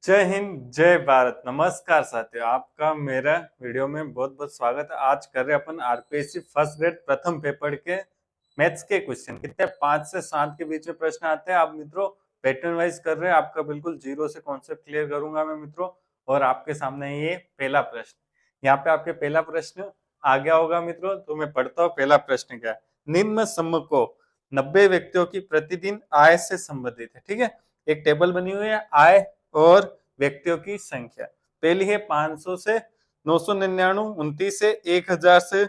जय हिंद जय भारत। नमस्कार साथियों, आपका मेरा वीडियो में बहुत बहुत स्वागत है। आज कर रहे अपन आरपीएससी फर्स्ट ग्रेड प्रथम पेपर के मैथ्स के क्वेश्चन। कितने 5 से 7 के बीच में प्रश्न आते हैं। आप मित्रों पैटर्न वाइज कर रहे हैं। आपका बिल्कुल जीरो से कॉन्सेप्ट क्लियर करूंगा मैं मित्रों। और आपके सामने ये पहला प्रश्न, यहाँ पे आपके पहला प्रश्न आ गया होगा मित्रों। तो मैं पढ़ता हूँ। पहला प्रश्न क्या है? निम्न समूह को 90 व्यक्तियों की प्रतिदिन आय से संबंधित है। ठीक है, एक टेबल बनी हुई है आय और व्यक्तियों की संख्या। पहली है 500 से 999, 29 से 1000 से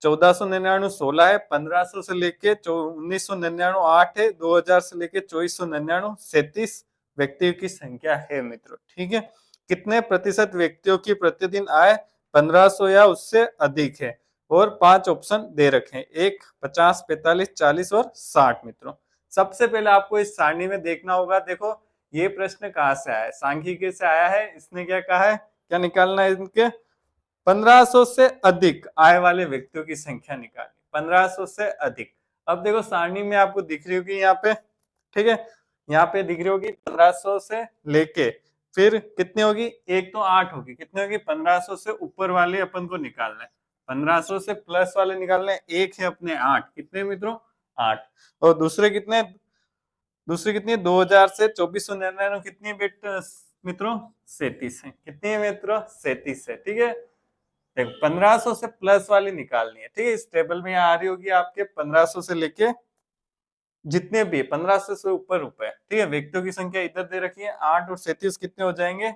1499, 16 है 1500 से लेके 1999, 8 है 2000 से लेके 2499, 37 व्यक्तियों की संख्या है मित्रों। ठीक है, कितने प्रतिशत व्यक्तियों की प्रतिदिन आय 1500 या उससे अधिक है? और 5 ऑप्शन दे रखे हैं, 1, 50, 45, 40 और 60 मित्रों। सबसे पहले आपको इस सारणी में देखना होगा। देखो ये प्रश्न कहाँ से आया है? सांख्यिकी से आया है। इसने क्या कहा है, क्या निकालना है? इनके 1500 से अधिक आय वाले व्यक्तियों की संख्या निकालनी, 1500 से अधिक। अब देखो सारणी में आपको दिख रही होगी यहाँ पे, ठीक है, यहाँ पे दिख रही होगी 1500 से लेके फिर कितनी होगी? एक तो 8 होगी। कितनी होगी? 1500 से ऊपर वाले अपन को निकालना है, 1500 से प्लस वाले निकालने हैं। एक है अपने 8, कितने मित्रों? 8। और दूसरे कितने? दूसरी कितनी है? 2000 से 2499 कितनी बेट मित्रों? 37 है। कितनी है मित्रों? 37 है। ठीक है, देखो 1500 से प्लस वाली निकालनी है। ठीक है, इस टेबल में आ रही होगी आपके 1500 से लेके जितने भी 1500 से ऊपर ऊपर। ठीक है, व्यक्तियों की संख्या इधर दे रखी है 8 और 37 कितने हो जाएंगे?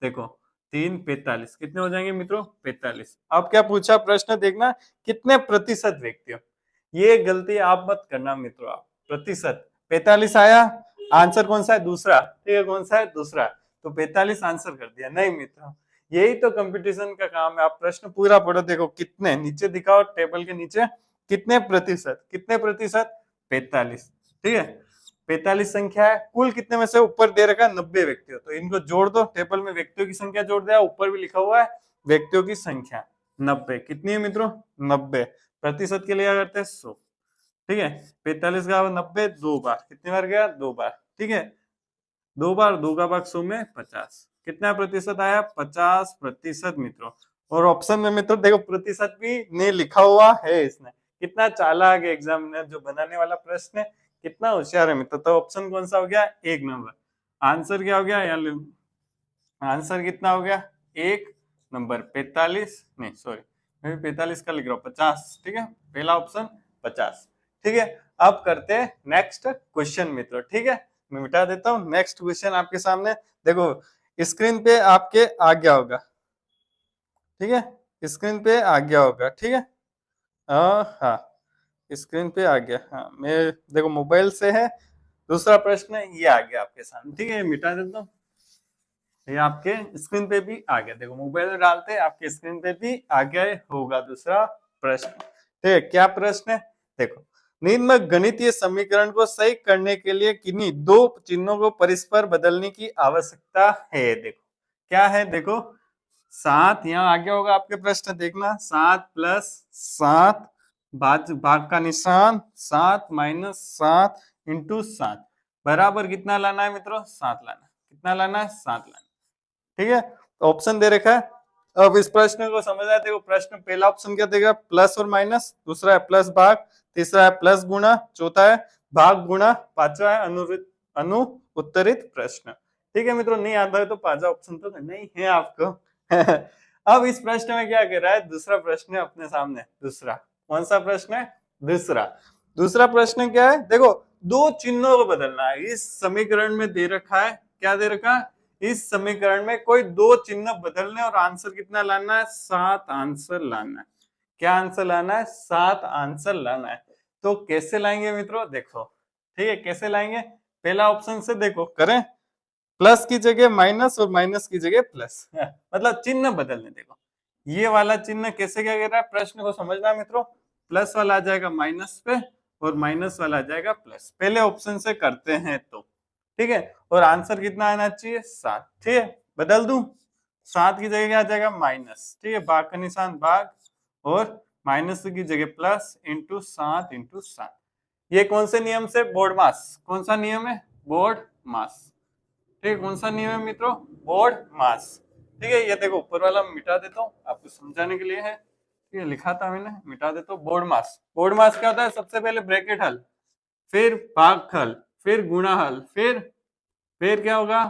देखो 3 45 कितने हो जाएंगे मित्रों? 45। अब क्या पूछा प्रश्न देखना, कितने प्रतिशत व्यक्तियों? ये गलती आप मत करना मित्रों। आप प्रतिशत 45 आया, आंसर कौन सा है? दूसरा। ठीक है, कौन सा है? दूसरा। तो 45 आंसर कर दिया? नहीं मित्रों, यही तो कंपटीशन का काम है। आप प्रश्न पूरा पढ़ो। देखो कितने नीचे दिखाओ, टेबल के नीचे कितने प्रतिशत, कितने प्रतिशत? 45। ठीक है, 45 संख्या है। कुल कितने में से ऊपर दे रखा है? 90 व्यक्तियों। तो इनको जोड़ दो, टेबल में व्यक्तियों की संख्या जोड़ दिया, ऊपर भी लिखा हुआ है व्यक्तियों की संख्या 90। कितनी है मित्रों? 90। प्रतिशत के लिए क्या करते हैं? 100। ठीक है, 45 का 90 दो बार, कितनी बार गया? 2 बार। ठीक है, 2 बार 2 का भाग 100 में 50। कितना प्रतिशत आया? 50% मित्रों। और ऑप्शन में मित्रों देखो प्रतिशत भी नहीं लिखा हुआ है इसने। कितना चालाक है एग्जामिनर जो बनाने वाला प्रश्न है, कितना होशियार है मित्रों। तो ऑप्शन कौन सा हो गया? 1 नंबर। आंसर क्या हो गया? आंसर कितना हो गया? 1 नंबर 45, नहीं सॉरी मैं 45 का लिख रहा हूँ, 50। ठीक है, पहला ऑप्शन 50। ठीक है, अब करते हैं नेक्स्ट क्वेश्चन मित्रों। ठीक है, मैं मिटा देता हूँ। नेक्स्ट क्वेश्चन आपके सामने देखो स्क्रीन पे आपके आ गया होगा। ठीक है, स्क्रीन पे आ गया होगा। ठीक है, हाँ स्क्रीन पे आ गया। हाँ मैं देखो मोबाइल से है। दूसरा प्रश्न ये आ गया आपके सामने। ठीक है, मिटा देता हूँ। ये आपके स्क्रीन पे भी आ गया। देखो मोबाइल में डालते हैं, आपके स्क्रीन पे भी आ गया होगा दूसरा प्रश्न। ठीक है, क्या प्रश्न है? देखो निम्न गणितीय समीकरण को सही करने के लिए किन्हीं दो चिन्हों को परस्पर बदलने की आवश्यकता है। देखो क्या है? देखो 7 यहाँ आ गया होगा आपके प्रश्न, देखना 7 प्लस 7 भाग का निशान 7 माइनस 7 इंटू 7 बराबर कितना लाना है मित्रों? 7 लाना। कितना लाना है? 7 लाना। ठीक है, तो ऑप्शन दे रखा है। अब इस प्रश्न को समझना है। देखो प्रश्न पहला ऑप्शन क्या देगा? प्लस और माइनस। दूसरा है प्लस भाग। तीसरा है प्लस गुणा। चौथा है भाग गुणा। पांचवा है अनु उत्तरित प्रश्न। ठीक है मित्रों, नहीं आता है तो पांचवा ऑप्शन तो नहीं है आपको। अब इस प्रश्न में क्या कह रहा है? दूसरा प्रश्न है अपने सामने। दूसरा कौन सा प्रश्न है? दूसरा। दूसरा प्रश्न क्या है? देखो दो चिन्हों को बदलना है। इस समीकरण में दे रखा है, क्या दे रखा है? इस समीकरण में कोई दो चिन्ह बदलने और आंसर कितना लाना है? 7 आंसर लाना है। क्या आंसर लाना है? 7 आंसर लाना है। तो कैसे लाएंगे मित्रों? देखो ठीक है, कैसे लाएंगे? पहला ऑप्शन से देखो करें, प्लस की जगह माइनस और माइनस की जगह प्लस। मतलब चिन्ह बदलने। देखो ये वाला चिन्ह कैसे क्या कह रहा है? प्रश्न को समझना मित्रों। प्लस वाला आ जाएगा माइनस पे और माइनस वाला आ जाएगा प्लस। पहले ऑप्शन से करते हैं तो ठीक है, और आंसर कितना आना चाहिए? 7। ठीक है, बदल दूं, 7 की जगह क्या आ जाएगा? माइनस। ठीक है, भाग का निशान भाग और माइनस की जगह प्लस इंटू 7 इंटू 7। ये कौन से नियम से? बोर्ड मास। कौन सा नियम है? बोर्ड मास। ठीक है, कौन सा नियम है मित्रों? बोर्ड मास। ठीक है, ये देखो ऊपर वाला मिटा देता हूँ आपको समझाने के लिए है। ठीक है, लिखा था मैंने, मिटा देता हूँ। बोर्ड मास, बोर्ड मास क्या होता है? सबसे पहले ब्रैकेट हल, फिर भागफल, फिर गुणा हल, फिर क्या होगा?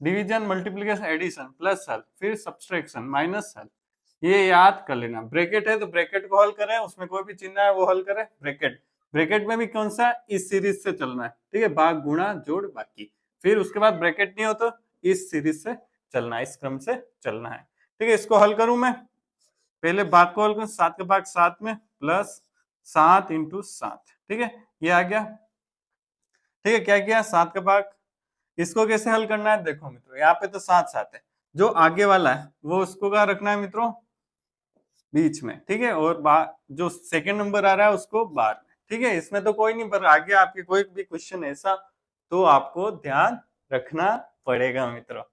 डिवीजन, मल्टीप्लिकेशन, एडिशन, प्लस हल, फिर सब्सट्रैक्शन, माइनस हल। ये याद कर लेना। ब्रैकेट है तो ब्रैकेट को हल करें, उसमें कोई भी चिन्ह है वो हल करें। ब्रैकेट, ब्रैकेट में भी कौन सा? इस सीरीज से चलना है। ठीक है, भाग गुणा जोड़ बाकी। फिर उसके बाद ब्रैकेट नहीं हो तो इस सीरीज से चलना है, इस क्रम से चलना है। ठीक है, इसको हल करूं मैं। पहले भाग को हल करूं, 7 का भाग 7 में, प्लस 7 इंटू 7। ठीक है, ये आ गया। ठीक है, क्या किया? 7 का भाग। इसको कैसे हल करना है? देखो मित्रों, यहाँ पे तो 7 7 है, जो आगे वाला है वो उसको क्या रखना है मित्रों? बीच में। ठीक है, और जो सेकंड नंबर आ रहा है उसको बाहर में। ठीक है, इसमें तो कोई नहीं, पर आगे आपके कोई भी क्वेश्चन ऐसा तो आपको ध्यान रखना पड़ेगा मित्रों।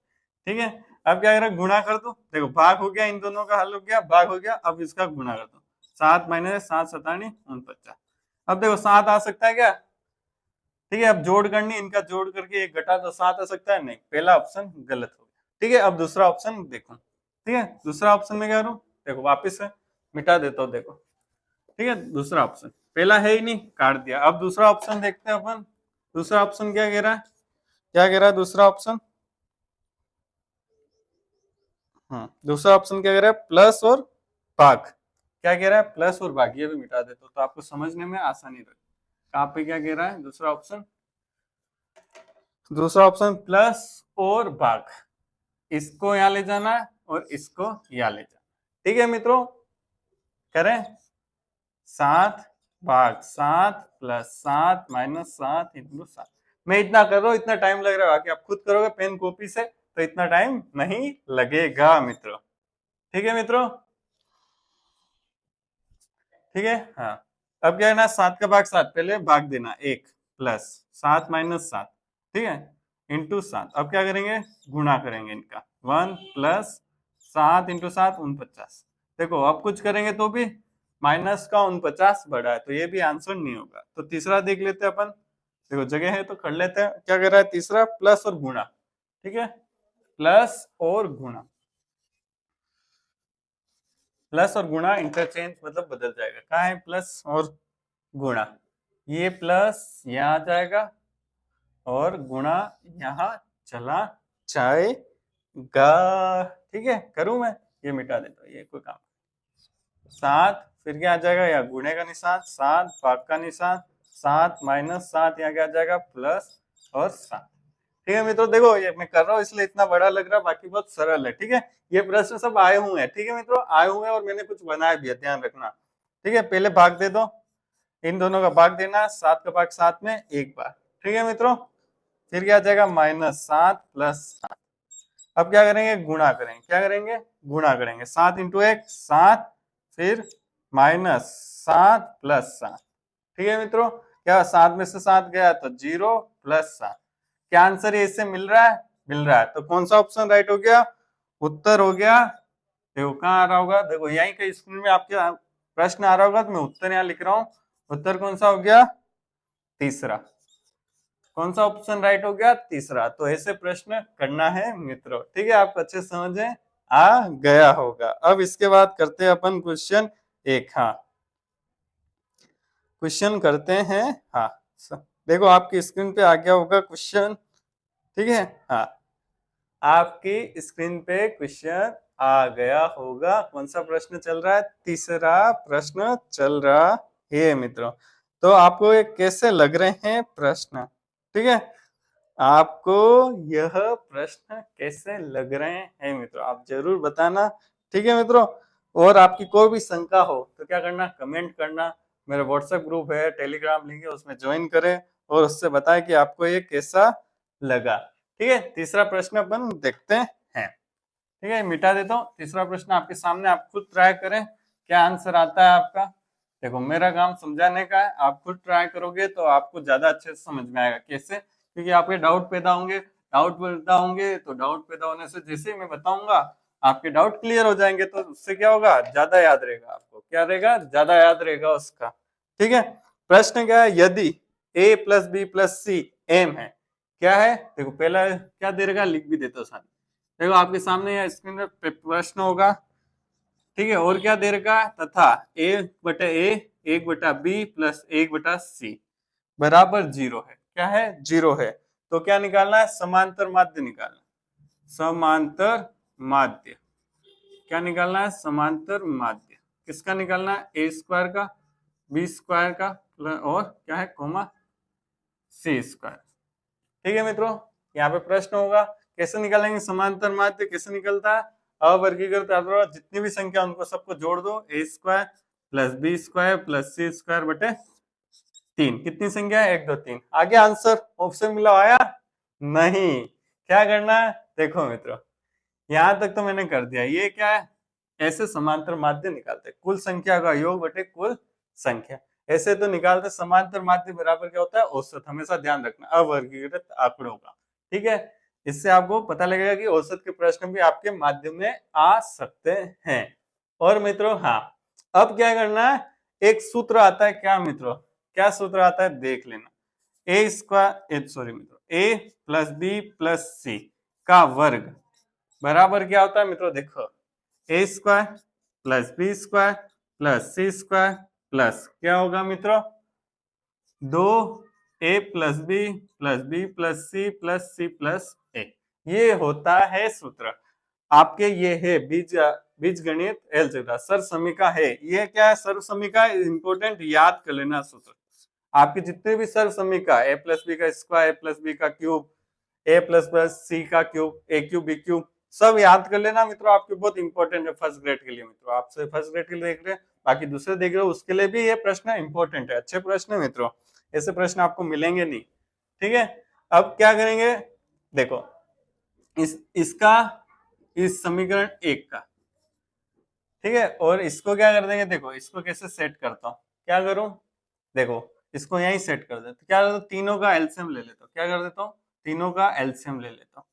ठीक है, अब क्या करें? गुणा कर दो। देखो भाग हो गया, इन दोनों का हल हो गया, भाग हो गया, अब इसका गुणा कर दो। 7 माइनस 7 सतानी 49। अब देखो 7 आ सकता है क्या? ठीक है, अब जोड़ करनी, इनका जोड़ करके एक घटा तो 7 आ सकता है? नहीं, पहला ऑप्शन गलत हो गया। ठीक है, अब दूसरा ऑप्शन देखो। ठीक है, दूसरा ऑप्शन में क्या करूं? देखो वापिस से मिटा देता हूं। देखो, ठीक है, दूसरा ऑप्शन, पहला है ही नहीं, काट दिया। अब दूसरा ऑप्शन देखते हैं अपन। दूसरा ऑप्शन क्या कह रहा है? क्या कह रहा है दूसरा ऑप्शन? दूसरा ऑप्शन क्या कह रहा है? प्लस और भाग। क्या कह रहा है? प्लस और भाग। ये भी मिटा देता हूं तो आपको समझने में आसानी रहे। कहां पे क्या कह रहा है दूसरा ऑप्शन? दूसरा ऑप्शन प्लस और भाग, इसको यहां ले जाना है और इसको यहां ले जाना। ठीक है मित्रों, करें। 7 भाग 7 प्लस 7 माइनस 7 इंटू 7। मैं इतना कर रहा हूं, इतना टाइम लग रहा है, बाकी आप खुद करोगे पेन कॉपी से तो इतना टाइम नहीं लगेगा मित्रों। ठीक है मित्रों, ठीक है। हाँ, अब क्या है ना, 7 का भाग 7, पहले भाग देना 1 प्लस 7 माइनस 7। ठीक है, इंटू 7। अब क्या करेंगे? गुणा करेंगे इनका। 1 प्लस 7 इंटू 7 49। देखो अब कुछ करेंगे तो भी माइनस का 49 बड़ा है, तो ये भी आंसर नहीं होगा। तो तीसरा देख लेते हैं अपन। देखो जगह है तो कर लेते हैं। क्या कर रहा है तीसरा? प्लस और गुणा। ठीक है, प्लस और गुणा, प्लस और गुणा इंटरचेंज मतलब बदल जाएगा। कहाँ है प्लस और गुणा? ये प्लस यहाँ आ जाएगा और गुणा यहाँ चला जाएगा। ठीक है, करूं मैं? ये मिटा देता हूं, ये कोई काम। 7 फिर क्या आ जाएगा? या गुणे का निशान, 7 भाग का निशान, 7 माइनस 7 यहाँ क्या आ जाएगा? प्लस और 7। ठीक है मित्रों, देखो ये मैं कर रहा हूँ इसलिए इतना बड़ा लग रहा है, बाकी बहुत सरल है। ठीक है, ये प्रश्न सब आए हुए हैं। ठीक है मित्रों, आए हुए हैं और मैंने कुछ बनाया भी है, ध्यान रखना। ठीक है, पहले भाग दे दो, इन दोनों का भाग देना। 7 का भाग 7 में एक बार। ठीक है मित्रों, फिर क्या आ जाएगा? Minus 7 plus 7। अब क्या करेंगे? गुणा करेंगे। क्या करेंगे? गुणा करेंगे। 7 इंटू 1 7, फिर माइनस 7 प्लस 7। ठीक है मित्रों, क्या 7 में से 7 गया तो 0 प्लस 7। क्या आंसर ये इससे मिल रहा है? मिल रहा है। तो कौन सा ऑप्शन राइट हो गया? उत्तर हो गया। देखो कहाँ आ रहा होगा? देखो यहीं के स्क्रीन में आपके प्रश्न आ रहा होगा, तो मैं उत्तर यहाँ लिख रहा हूँ। उत्तर कौन सा हो गया? तीसरा। कौन सा ऑप्शन राइट हो गया? तीसरा। तो ऐसे प्रश्न करना है मित्रों। ठीक है, आप अच्छे समझे आ गया होगा। अब इसके बाद करते हैं अपन क्वेश्चन 1। हाँ, क्वेश्चन करते हैं। हाँ, देखो आपकी स्क्रीन पे आ गया होगा क्वेश्चन। ठीक है, हाँ, आपकी स्क्रीन पे क्वेश्चन आ गया होगा। कौन सा प्रश्न चल रहा है? तीसरा प्रश्न चल रहा है मित्रों। तो आपको ये कैसे लग रहे हैं प्रश्न? ठीक है, आपको यह प्रश्न कैसे लग रहे हैं मित्रों? आप जरूर बताना। ठीक है मित्रों, और आपकी कोई भी शंका हो तो क्या करना? कमेंट करना। मेरा व्हाट्सएप ग्रुप है, टेलीग्राम लिंक है, उसमें ज्वाइन करें और उससे बताएं कि आपको ये कैसा लगा। ठीक है, तीसरा प्रश्न अपन देखते हैं। ठीक है, मिटा देता हूँ। तीसरा प्रश्न आपके सामने, आप खुद ट्राई करें क्या आंसर आता है आपका। देखो मेरा काम समझाने का है, आप खुद ट्राई करोगे तो आपको ज्यादा अच्छे से समझ में आएगा। कैसे? क्योंकि आपके डाउट पैदा होंगे, तो डाउट पैदा होने से जैसे ही मैं बताऊंगा आपके डाउट क्लियर हो जाएंगे, तो उससे क्या होगा? ज्यादा याद रहेगा आपको। क्या रहेगा? ज्यादा याद रहेगा उसका। ठीक है, प्रश्न क्या है? यदि a plus B plus C m है, क्या है देखो, पहला क्या दे रखा लिख भी देता हूँ साथ। देखो आपके सामने या स्क्रीन पे प्रश्न होगा, ठीक है, और क्या दे रखा है, तथा a/a 1/b प्लस 1/c बराबर 0 है। क्या है, 0 है। तो क्या निकालना है, समांतर माध्य निकालना। समांतर माध्य क्या निकालना है, समांतर माध्य किसका निकालना है, ए स्क्वायर का, बी स्क्वायर का और क्या है कोमा सी स्क्वायर। ठीक है मित्रों, यहाँ पे प्रश्न होगा कैसे निकालेंगे समांतर माध्य, कैसे निकलता है, अवर्गीकृत अथवा जितनी भी संख्या उनको सबको जोड़ दो, A square plus B square plus C square बटे 3। कितनी संख्या है, 1 2 3। आगे आंसर ऑप्शन मिला आया नहीं। क्या करना है, देखो मित्रों यहां तक तो मैंने कर दिया। ये क्या है, ऐसे समांतर माध्य निकालते हैं, कुल संख्या का योग बटे कुल संख्या। ऐसे तो निकालते समांतर माध्य बराबर क्या होता है, औसत। हमेशा ध्यान रखना अवर्गीकृत आंकड़ों का। ठीक है, इससे आपको पता लगेगा कि औसत के प्रश्न भी आपके माध्यम में आ सकते हैं। और मित्रों हाँ, अब क्या करना है, एक सूत्र आता है, क्या मित्रों, क्या सूत्र आता है देख लेना। ए स्क्वायर सॉरी मित्रों, A plus B plus C का वर्ग बराबर क्या होता है मित्रों, देखो A square plus B square plus C square plus क्या होगा मित्रों, 2a plus B plus C plus A. ये होता है सूत्र आपके, ये है बीज गणित अलजेब्रा सर समीका है। ये क्या है, सर्व समीका, इंपोर्टेंट, याद कर लेना सूत्र। आपके जितने भी सर्व समीका, ए प्लस बी का स्क्वायर, ए प्लस बी का क्यूब, ए प्लस प्लस सी का क्यूब, ए क्यूब बी क्यूब, सब याद कर लेना मित्रों। आपके बहुत इंपॉर्टेंट है फर्स्ट ग्रेड के लिए मित्रों। आपसे फर्स्ट ग्रेड के लिए देख रहे हैं, बाकी दूसरे देख रहे हो उसके लिए भी ये प्रश्न इंपॉर्टेंट है, अच्छे प्रश्न है मित्रों। ऐसे प्रश्न आपको मिलेंगे नहीं। ठीक है, अब क्या करेंगे, देखो इसका इस समीकरण 1 का, ठीक है, और इसको क्या कर देंगे, देखो इसको कैसे सेट करता हूं, क्या करूं, देखो इसको यहीं सेट कर देते, तो क्या करता हूं, तीनों का एलसीएम ले लेता हूं। क्या कर देता हूं, तीनों का एलसीएम ले लेता हूं।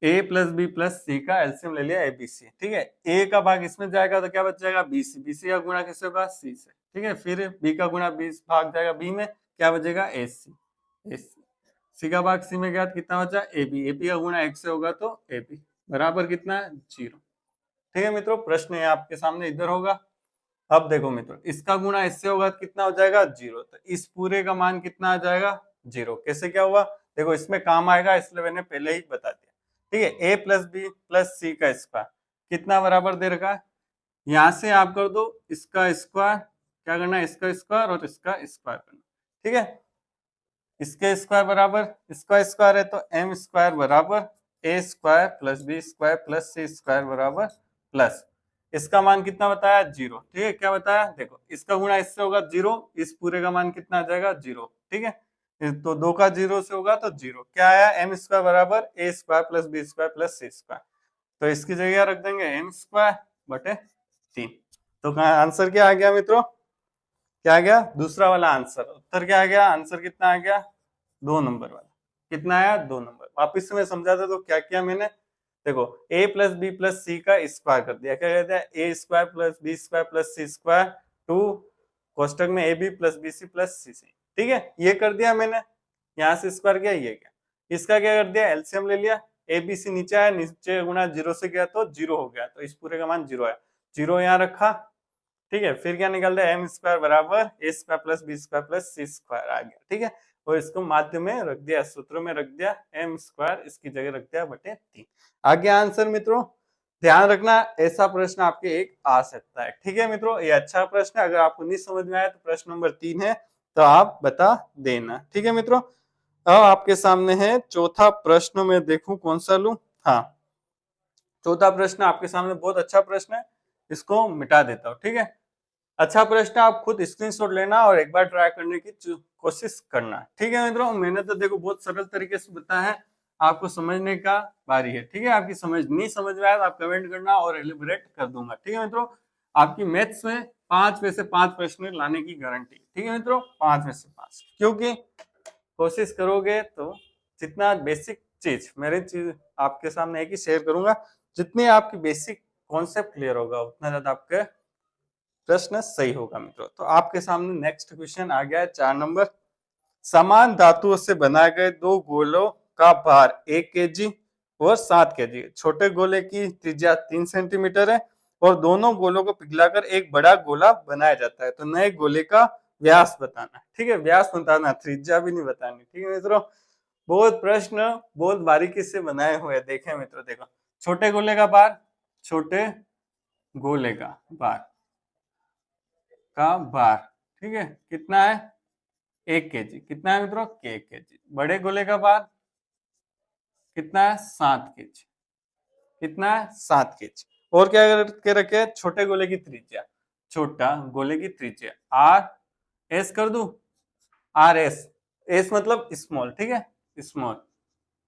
ए प्लस बी प्लस सी का एलसीएम ले लिया, ए बी सी। ठीक है, ए का भाग इसमें जाएगा तो क्या बच जाएगा, बी सी। बी सी का गुणा किससे होगा, सी से। ठीक है, फिर बी का गुणा बी भाग जाएगा बी में, क्या बचेगा, ए सी। ए सी, सी का भाग सी में गया, कितना बचा, ए बी। ए बी का गुणा एक से होगा तो ए बी बराबर कितना है, 0। ठीक है मित्रों, प्रश्न है आपके सामने इधर होगा। अब देखो मित्रों, इसका गुणा इससे होगा कितना हो जाएगा, 0। तो इस पूरे का मान कितना आ जाएगा, 0। कैसे क्या हुआ, देखो इसमें काम आएगा इसलिए मैंने पहले ही बता दिया। ठीक है, ए प्लस बी प्लस सी का स्क्वायर कितना बराबर दे रखा है, यहां से आप कर दो इसका स्क्वायर, क्या करना है, इसका स्क्वायर और इसका स्क्वायर करना। ठीक है, इसके स्क्वायर बराबर इसका स्क्वायर है तो एम स्क्वायर बराबर A square plus B square plus C square बराबर प्लस इसका मान कितना बताया, 0। ठीक है, क्या बताया, देखो इसका गुणा इससे होगा 0, इस पूरे का मान कितना आ जाएगा, 0। ठीक है, तो 2 का 0 से होगा तो 0। क्या आया, एम स्क्वायर बराबर A square plus B square plus C square. तो इसकी जगह रख देंगे एम स्क्वायर बटे 3। तो आंसर क्या आ गया मित्रों, क्या आ गया, दूसरा वाला आंसर। उत्तर क्या आ गया, आंसर कितना आ गया, 2 नंबर वाला। कितना आया, 2 नंबर। वापिस से मैं समझाता तो क्या किया मैंने, देखो a plus B plus C का स्क्वायर कर दिया, क्या कहते हैं, A square plus B square plus C square two कोष्टक में A B plus B C plus C C. ठीक है, ये कर दिया मैंने, यहाँ से स्क्वायर किया, ये क्या, इसका क्या कर दिया, एलसीएम ले लिया। ए बी सी नीचे आया, नीचे गुणा 0 से गया तो 0 हो गया, तो इस पूरे का मान 0 आया, 0 यहाँ रखा। ठीक है, फिर क्या निकल दिया, एम स्क्वायर बराबर A square plus B square plus C square आ गया। ठीक है, और इसको माध्य में रख दिया, सूत्र में रख दिया, एम स्क्वायर इसकी जगह रख दिया बटे 3। आगे आंसर मित्रों ध्यान रखना, ऐसा प्रश्न आपके एक आ सकता है। ठीक है मित्रों, ये अच्छा प्रश्न है। अगर आपको नहीं समझ में आया तो प्रश्न नंबर 3 है, तो आप बता देना। ठीक है मित्रों, अब आपके सामने है चौथा प्रश्न, में देखूं कौन सा लूं। हाँ, चौथा प्रश्न आपके सामने बहुत अच्छा प्रश्न है, इसको मिटा देता हूं। ठीक है, अच्छा प्रश्न, आप खुद स्क्रीनशॉट लेना और एक बार ट्राई करने की कोशिश करना। ठीक है मित्रों, मैंने तो देखो बहुत सरल तरीके से बताया है, आपको समझने का बारी है। ठीक है, आपकी समझ नहीं समझ में आया तो आप कमेंट करना और एलिबरेट कर दूंगा। ठीक है मित्रों, आपकी मैथ्स में 5 में से 5 प्रश्न लाने की गारंटी। ठीक है मित्रों, 5 में से 5, क्योंकि कोशिश करोगे तो जितना बेसिक चीज, मेरी चीज आपके सामने एक ही शेयर करूंगा, जितनी आपकी बेसिक कॉन्सेप्ट क्लियर होगा उतना ज्यादा आपके प्रश्न सही होगा मित्रों। तो आपके सामने नेक्स्ट क्वेश्चन आ गया है 4 नंबर। समान धातुओं से बनाए गए दो गोलों का भार 1 केजी और 7 केजी। छोटे गोले की त्रिज्या 3 सेंटीमीटर है और दोनों गोलों को पिघलाकर एक बड़ा गोला बनाया जाता है। तो नए गोले का व्यास बताना। ठीक है, व्यास बताना, त्रिज्या भी नहीं बतानी। ठीक है मित्रों, बहुत प्रश्न बहुत बारीकी से बनाए हुए देखे मित्रों। देखो, छोटे गोले का भार, छोटे गोले का भार ठीक है कितना है 1 केजी। कितना है मित्रों 1 केजी। बड़े गोले का भार कितना है 7 केजी। कितना है 7 केजी। और क्या करके रखे, छोटे गोले की त्रिज्या, छोटा गोले की त्रिज्या आर एस कर दू, आर एस, एस मतलब स्मॉल, ठीक है स्मॉल,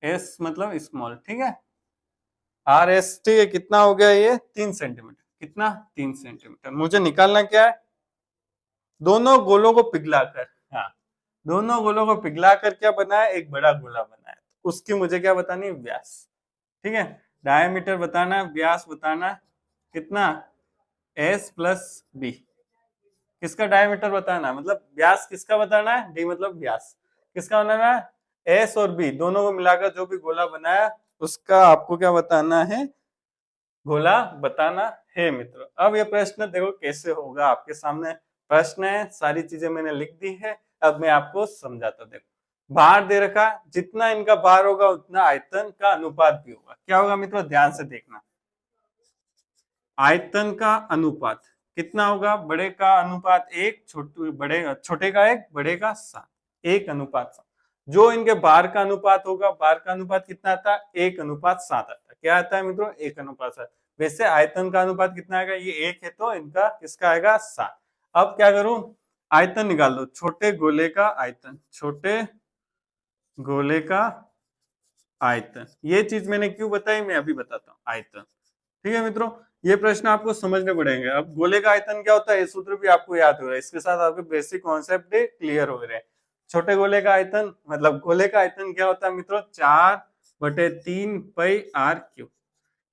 एस मतलब स्मॉल, ठीक है आर एस, ठीक है कितना हो गया ये 3 सेंटीमीटर। कितना 3 सेंटीमीटर। मुझे निकालना क्या है, दोनों गोलों को पिघलाकर, हाँ दोनों गोलों को पिघलाकर क्या बना है, एक बड़ा गोला बना है। उसकी मुझे क्या बतानी, व्यास। ठीक है, डायमीटर बताना, व्यास बताना, कितना एस प्लस बी। किसका डायमीटर बताना, मतलब व्यास किसका बताना है, डी मतलब व्यास किसका बनाना है, एस और बी दोनों को मिलाकर जो भी गोला बनाया उसका आपको क्या बताना है, गोला बताना है मित्रों। अब ये प्रश्न देखो कैसे होगा, आपके सामने प्रश्न है, सारी चीजें मैंने लिख दी है। अब मैं आपको समझाता हूं। देखो, भार दे रखा, जितना इनका भार होगा उतना आयतन का अनुपात भी होगा। क्या होगा मित्रों, ध्यान से देखना, आयतन का अनुपात कितना होगा, बड़े का अनुपात 1, छोटे का 1, बड़े का 7, 1:7। जो इनके भार का अनुपात होगा, भार का अनुपात कितना आता है, 1:7 आता है। क्या आता है मित्रों, 1:7। वैसे आयतन का अनुपात कितना आएगा, ये 1 है तो इनका किसका आएगा 7। अब क्या करूं, आयतन निकाल लो, छोटे गोले का आयतन, छोटे गोले का आयतन। ये चीज मैंने क्यों बताई, मैं अभी बताता हूँ, आयतन। ठीक है मित्रों, ये प्रश्न आपको समझने पड़ेंगे। अब गोले का आयतन क्या होता है, ये सूत्र भी आपको याद हो रहा है, इसके साथ आपके बेसिक कॉन्सेप्ट क्लियर हो रहे हैं। छोटे गोले का आयतन मतलब गोले का आयतन क्या होता है मित्रों, 4/3 पाई आर क्यूब।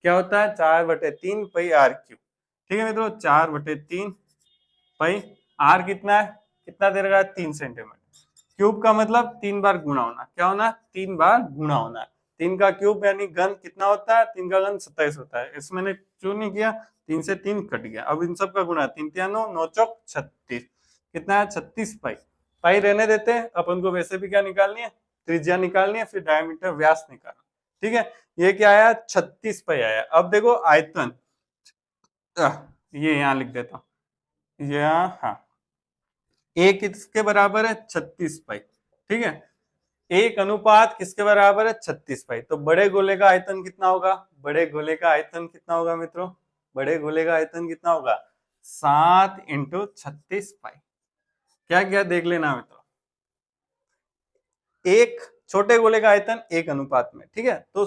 क्या होता है, 4/3 पाई आर क्यूब। ठीक है मित्रों, 4/3 पाई आर कितना है, कितना दे रखा है 3 सेंटीमीटर। क्यूब का मतलब 3 बार गुणा होना, क्या होना 3 बार गुणा होना है। 3 का क्यूब यानी घन कितना होता है, 3 का घन 27 होता है। इसमें मैंने क्यों नहीं किया, 3 से 3 कट गया। अब इन सब का गुणा, 3 3 9 9 चौक 36, कितना है 36 पाई। पाई रहने देते हैं, अपन को वैसे भी क्या निकालनी है, त्रिज्या निकालनी है, फिर डायमीटर व्यास निकालना। ठीक है, ये क्या आया 36 पाई आया। अब देखो आयतन, ये यहाँ लिख देता हूँ, यहाँ हाँ, एक किसके बराबर है 36 पाई। ठीक है, 1:7 किसके बराबर है 36 पाई। तो बड़े गोले का आयतन कितना होगा, बड़े गोले का आयतन कितना होगा मित्रों, बड़े गोले का आयतन कितना होगा 7 × 36 पाई। क्या क्या देख लेना मित्रों, एक छोटे गोले का आयतन 1:7 में, ठीक है तो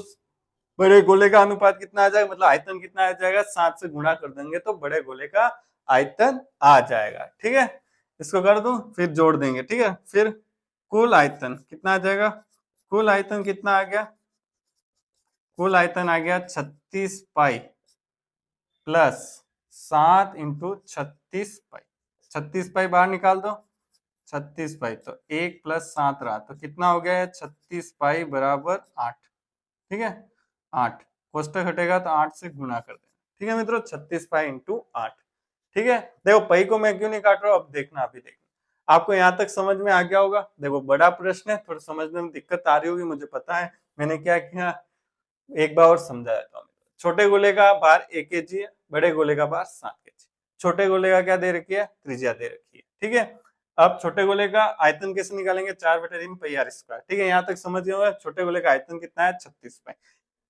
बड़े गोले का अनुपात कितना आ जाएगा, मतलब आयतन कितना आ जाएगा, 7 से गुणा कर देंगे तो बड़े गोले का आयतन आ जाएगा। ठीक है, इसको कर दूं फिर जोड़ देंगे। ठीक है, फिर कुल आयतन कितना आ जाएगा, कुल आयतन कितना आ गया, कुल आयतन आ गया 36 पाई प्लस 7 × 36 पाई। 36 पाई बाहर निकाल दो, 36 पाई तो 1 + 7 रहा, तो कितना हो गया 36 पाई बराबर 8। ठीक है 8, कोष्टक हटेगा तो 8 से गुणा कर देना। ठीक है मित्रों, 36 पाई × 8। ठीक है, देखो पाई को मैं क्यों नहीं काट रहा हूँ, अब देखना, अभी देखना आपको यहाँ तक समझ में आ गया होगा। देखो बड़ा प्रश्न है, थोड़ा समझने में दिक्कत आ रही होगी, मुझे पता है। मैंने क्या किया, एक बार और समझा देता हूँ। छोटे गोले का भार 1 केजी है, बड़े गोले का भार 7 केजी। छोटे गोले का क्या दे रखी है, त्रिज्या दे रखी है। ठीक है, अब छोटे गोले का आयतन कैसे निकालेंगे, 4/3 पाई आर स्क्वायर। ठीक है, यहाँ तक समझ गए होंगे। छोटे गोले का आयतन कितना है 36 पाई।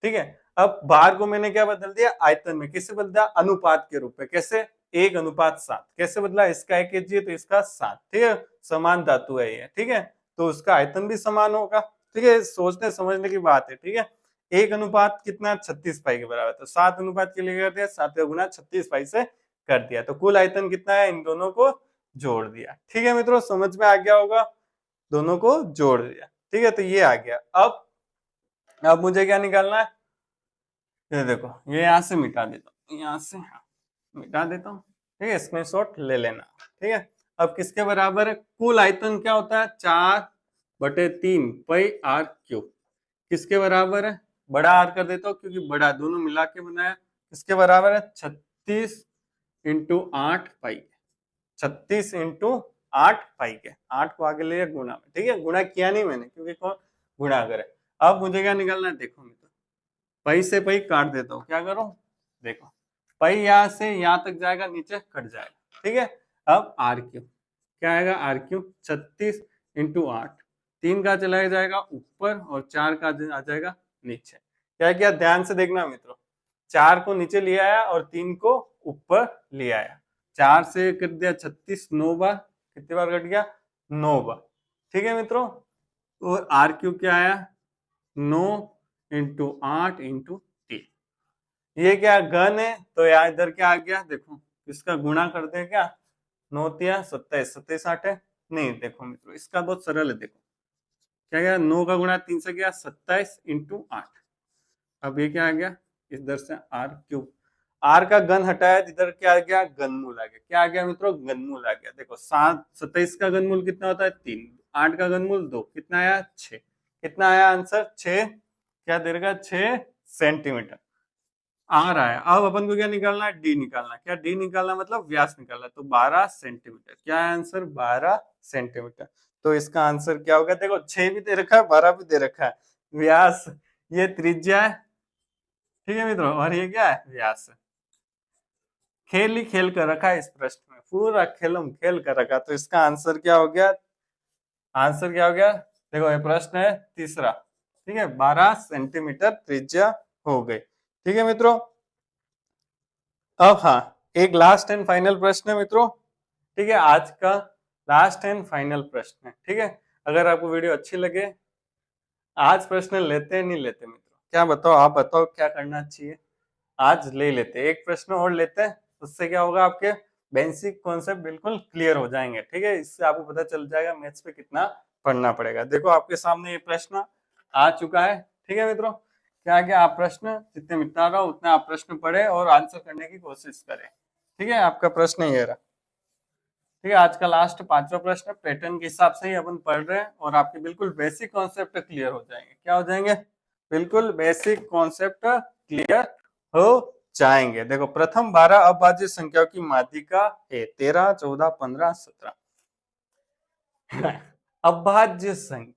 ठीक है, अब भार को मैंने क्या बदल दिया, आयतन में किसे बदल दिया, अनुपात के रूप में। कैसे, 1:7। कैसे बदला, इसका 1 केजी है तो इसका 7। ठीक है, समान धातु है ये। ठीक है, तो उसका आयतन भी समान होगा। ठीक है, सोचने समझने की बात है। ठीक है, 1 कितना 36 पाई के बराबर, तो 7 के लिए कर दिया, 7 का गुना 36 पाई से कर दिया, तो कुल आयतन कितना है, इन दोनों को जोड़ दिया। ठीक है मित्रों, समझ में आ गया होगा, दोनों को जोड़ दिया। ठीक है, तो ये आ गया। अब मुझे क्या निकालना है, ये देखो, ये यहाँ से मिटा देता हूँ, यहाँ से मिटा देता हूँ। ठीक है, स्क्रीनशॉट ले लेना। ठीक है, अब किसके बराबर है, कुल आयतन क्या होता है 4 बटे 3 पाई आर क्यूब किसके बराबर है? बड़ा आर कर देता हूँ क्योंकि बड़ा दोनों मिला के बनाया। किसके बराबर है? 36 इंटू 8 पाई। 36 इंटू 8 पाई के, 8 को आगे ले गुणा में, ठीक है। गुणा किया नहीं मैंने क्योंकि कौन गुणा करे। अब मुझे क्या निकालना है? देखो मित्र, पाई से पाई काट देता हूँ। क्या करूं? देखो, पाई यहां से यहां तक जाएगा, नीचे कट जाएगा, ठीक है। अब आर क्यूब क्या आएगा? आर क्यूब 36 इंटू 8, 3 का चला जाएगा ऊपर और 4 का आ जाएगा नीचे। क्या किया? ध्यान से देखना मित्रों, 4 को नीचे ले आया और 3 को ऊपर ले आया। 4 से कर दिया 36, 9 बार, कितनी बार कट गया? 9 बार, ठीक है मित्रों। और आर क्यूब क्या आया? 9 इंटू 8 इंटू 3। ये क्या घन है तो यहाँ इधर क्या आ गया? देखो इसका गुणा कर दे क्या? 9 तिया 27, 27 8 है नहीं। देखो मित्रों इसका बहुत सरल है। देखो क्या गया? 9 का गुणा 3 से गया 27 इंटू 8। अब ये क्या आ गया? इधर से आर क्यूब, आर का घन हटाया, इधर क्या आ गया? घनमूल आ गया। क्या आ गया मित्रों? घनमूल आ गया। देखो 7 27 का घनमूल कितना होता है? 3। 8 का घनमूल 2, कितना आया? 6। कितना आया आंसर? 6। क्या दे रहा? 6 सेंटीमीटर आ रहा है। अब अपन को क्या निकालना है? डी निकालना है। क्या डी निकालना मतलब व्यास निकालना है। तो 12 सेंटीमीटर। क्या है आंसर? 12 सेंटीमीटर। तो इसका आंसर क्या होगा? देखो 6 भी दे रखा है, 12 भी दे रखा है। व्यास ये त्रिज्या है, ठीक है मित्रों, और ये क्या है? व्यास है। खेल ही खेल कर रखा है इस प्रश्न में, पूरा खेलम खेल कर रखा। तो इसका आंसर क्या हो गया? आंसर क्या हो गया? देखो ये प्रश्न है तीसरा, ठीक है। 12 सेंटीमीटर त्रिज्या हो गई, ठीक है मित्रों। अब हाँ, एक लास्ट एंड फाइनल प्रश्न है मित्रों, ठीक है। आज का लास्ट एंड फाइनल प्रश्न है, ठीक है। अगर आपको वीडियो अच्छी लगे, आज प्रश्न लेते हैं नहीं लेते मित्रों? क्या बताओ, आप बताओ क्या करना चाहिए? आज ले लेते, एक प्रश्न और लेते हैं। उससे क्या होगा? आपके बेसिक कॉन्सेप्ट बिल्कुल क्लियर हो जाएंगे, ठीक है। इससे आपको पता चल जाएगा मैथ्स पे कितना पढ़ना पड़ेगा। देखो आपके सामने ये प्रश्न आ चुका है, ठीक है मित्रों। क्या क्या आप प्रश्न जितने मिटा रहा उतना आप प्रश्न पढ़े और आंसर करने की कोशिश करें, ठीक है। आपका प्रश्न ये रहा, ठीक है। आज का लास्ट 5वां प्रश्न पैटर्न के हिसाब से ही अपन पढ़ रहे हैं और आपके बिल्कुल बेसिक कॉन्सेप्ट क्लियर हो जाएंगे। क्या हो जाएंगे? बिल्कुल बेसिक कॉन्सेप्ट क्लियर हो जाएंगे। देखो प्रथम 12 अभाज्य संख्याओं की माध्यिका है 13, 14, 15, 17। अभाज्य संख्या,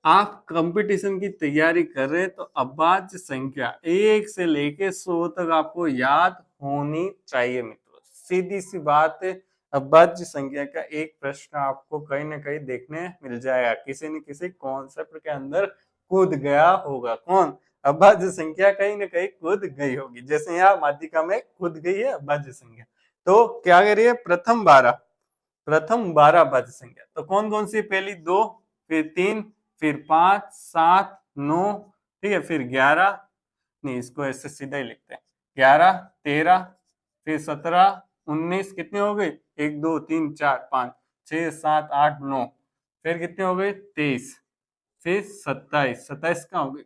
आप कंपटीशन की तैयारी कर रहे हैं तो अभाज्य संख्या 1 से लेके 100 तक आपको याद होनी चाहिए मित्रों। सीधी सी बात है, अभाज्य संख्या का एक प्रश्न आपको कहीं ना कहीं देखने मिल जाएगा, किसी न किसी कॉन्सेप्ट के अंदर कूद गया होगा। कौन? अभाज्य संख्या कहीं ना कहीं कूद गई होगी, जैसे यहाँ माध्यिका में कूद गई है अभाज्य संख्या। तो क्या करिए? प्रथम 12 अभाज्य संख्या तो कौन कौन सी? पहली 2, फिर 3, फिर 5, 7, 9, ठीक है, फिर 11, नहीं इसको ऐसे सीधा ही लिखते हैं, 11, 13, फिर 17, 19, कितनी हो गई? 1 2 3 4 5 6 7 8 9, फिर कितनी हो गई? 23, फिर 27, 27 का हो गई?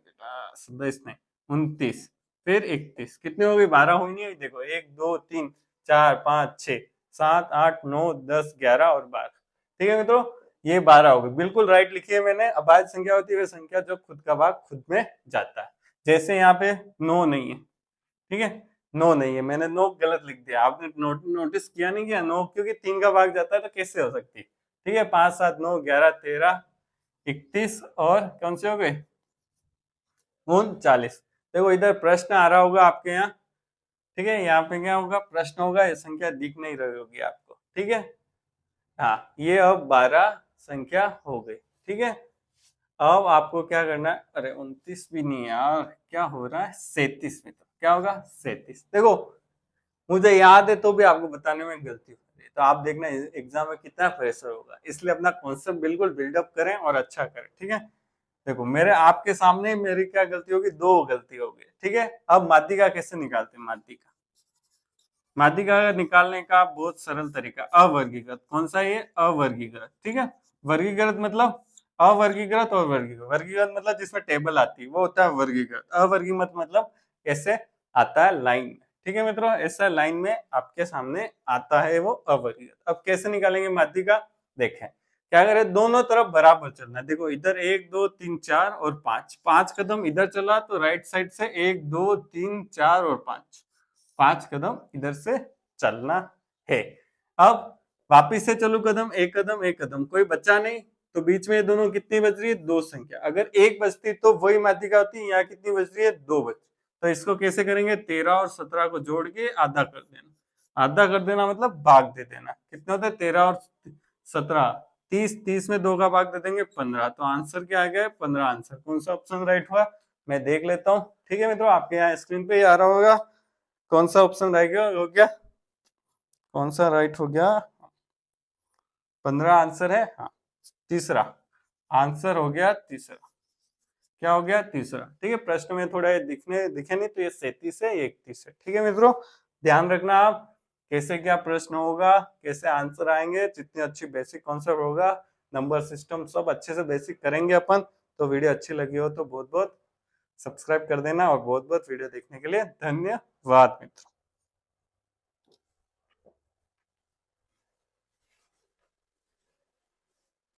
27 नहीं, 29, फिर 31, कितनी हो गई? 12 हुई नहीं हुई? देखो 1 2 3 4 5 6 7 8 9 10 11 और 12, ठीक है मित्रों। ये 12 हो गई, बिल्कुल राइट लिखी है मैंने। अभाज्य संख्या होती है वह संख्या जो खुद का भाग खुद में जाता है। जैसे यहाँ पे 9 नहीं है, ठीक है, 9 नहीं है, मैंने 9 गलत लिख दिया। आपने नोटिस किया नहीं? किया 9 क्योंकि 3 का भाग जाता है तो कैसे हो सकती है, ठीक है। 5 7 9 11 13 31 और कौन से हो गए? 39। देखो इधर प्रश्न आ रहा होगा आपके यहाँ, ठीक है। यहाँ पे क्या होगा? प्रश्न होगा, ये संख्या दिख नहीं रही होगी आपको, ठीक है। हाँ, ये अब 12 संख्या हो गई, ठीक है। अब आपको क्या करना है? अरे 29 भी नहीं है यार, क्या हो रहा है? 37 में, तो क्या होगा? 37। देखो मुझे याद है तो भी आपको बताने में गलती हो रही है, तो आप देखना एग्जाम में कितना प्रेशर होगा, इसलिए अपना कॉन्सेप्ट बिल्कुल बिल्डअप करें और अच्छा करें, ठीक है। देखो मेरे आपके सामने मेरी क्या गलती होगी? 2 गलती होगी, ठीक है। अब माध्यिका कैसे निकालते हैं? माध्यिका निकालने का बहुत सरल तरीका, अवर्गीकृत। कौन सा? ये अवर्गीकृत, ठीक है। वर्गीकृत मतलब अवर्गीकृत और वर्गीकृत। वर्गीकृत मतलब जिसमें टेबल आती है वो होता है वर्गीकृत। अवर्गीकृत मतलब ऐसे आता है लाइन में, ठीक है मित्रों, ऐसा लाइन में आपके सामने आता है वो अवर्गीकृत। अब कैसे निकालेंगे माध्यिका? देखें, क्या करें, दोनों तरफ बराबर चलना है। देखो इधर 1 2 3 4 और 5, 5 कदम इधर चला तो राइट साइड से 1 2 3 4 और 5, 5 कदम इधर से चलना है। अब वापिस से चलो कदम, एक कदम एक कदम, कोई बचा नहीं, तो बीच में ये दोनों कितनी बच रही है, 2 संख्या। अगर एक बचती तो वही मात्रिका होती, यहाँ कितनी बच रही है, 2 बच। तो इसको कैसे करेंगे, 13 और 17 को जोड़ के आधा कर देना। आधा कर देना मतलब भाग दे देना। कितने होते हैं, 13 और 17, 30, 30 में 2 का भाग दे देंगे 15। तो आंसर क्या आ गया, 15 आंसर। कौन सा ऑप्शन राइट हुआ, मैं देख लेता हूँ। ठीक है मित्रों, आपके यहाँ स्क्रीन पे ही आ रहा होगा कौन सा ऑप्शन रह गया, हो गया, कौन सा राइट हो गया, 15 आंसर है। हाँ, तीसरा आंसर हो गया, तीसरा क्या हो गया, तीसरा। ठीक है, प्रश्न में थोड़ा दिखे नहीं तो ये 37 है, ये 31 है। ठीक है मित्रों, ध्यान रखना आप कैसे क्या प्रश्न होगा, कैसे आंसर आएंगे, जितनी अच्छी बेसिक कॉन्सेप्ट होगा, नंबर सिस्टम सब अच्छे से बेसिक करेंगे अपन। तो वीडियो अच्छी लगी हो तो बहुत बहुत सब्सक्राइब कर देना, और बहुत बहुत वीडियो देखने के लिए धन्यवाद मित्रों।